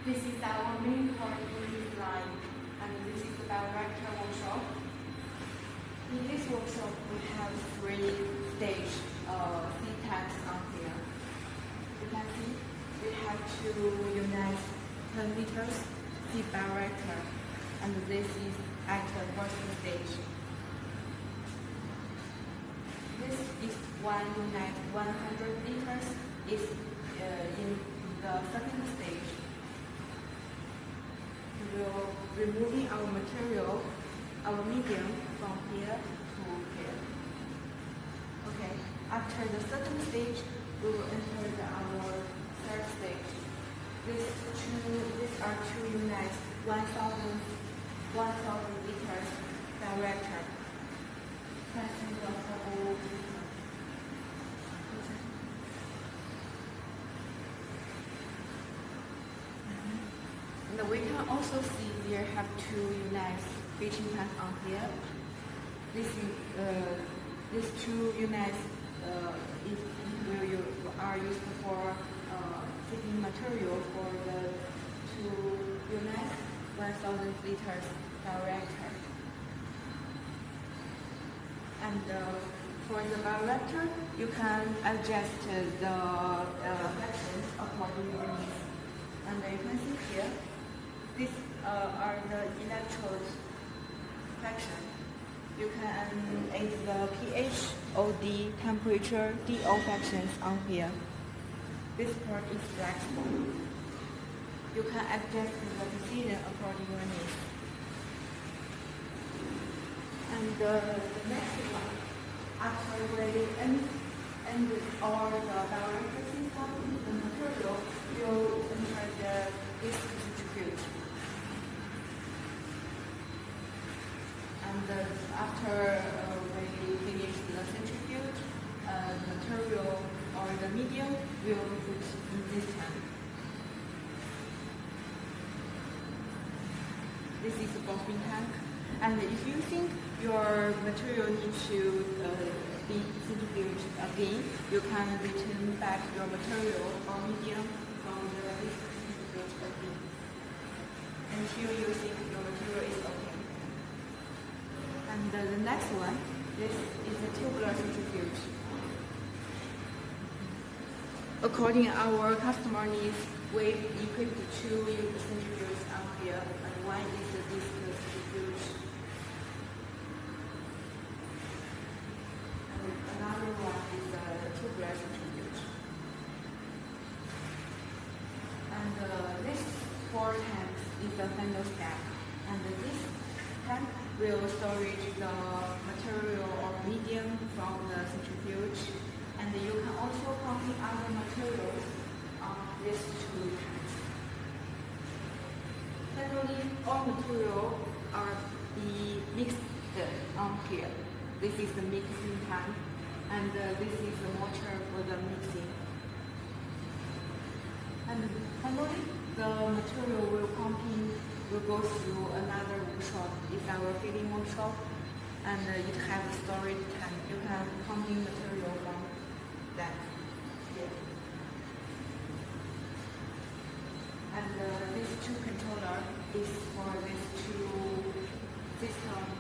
This is our main part in this line, and this is the Bioreactor workshop. In this workshop, we have 3 stage seed tanks on here. You can see we have to unite 10 liters seed bioreactor, and this is at the first stage. This is one unit 100 liters is in the second stage. We will removing our material, our medium from here to here. Okay. After the second stage, we will enter our third stage. These are 2 units, 1,000 liters bioreactor. Testing the whole system. And we can also see we have 2 units feeding tank on here. These 2 units are used for feeding material for the 2 units, 1,000 liters bioreactor. And for the bioreactor, you can adjust the sections according to needs. And you can see here, these are the electrode section. You can add the pH, OD, temperature, DO sections on here. This part is flexible. You can adjust the precision according to your needs. And the next one, after we end all the bioreactor system, the material will enter this centrifuge. And after we finish the centrifuge, the material or the medium will be put in this tank. This is a buffing tank. And if you think your material needs to be centrifuged again, you can return back your material or medium from the centrifuge again until you think your material is okay. And the next one, this is a tubular centrifuge. According to our customer needs, we equipped 2 centrifuges out here, and one is the disc centrifuge. And another one is the tubular centrifuge. And this 4 tanks is the final step. And this tank will storage the material or medium from the centrifuge. And you can also pump in other materials on these 2 tanks. Finally, all material are be mixed on here. This is the mixing tank, and this is the mortar for the mixing. And finally, the material will go through another workshop. It's our feeding workshop, and it has a storage tank. You can pump in material from that here. And these 2 controllers is for these 2 systems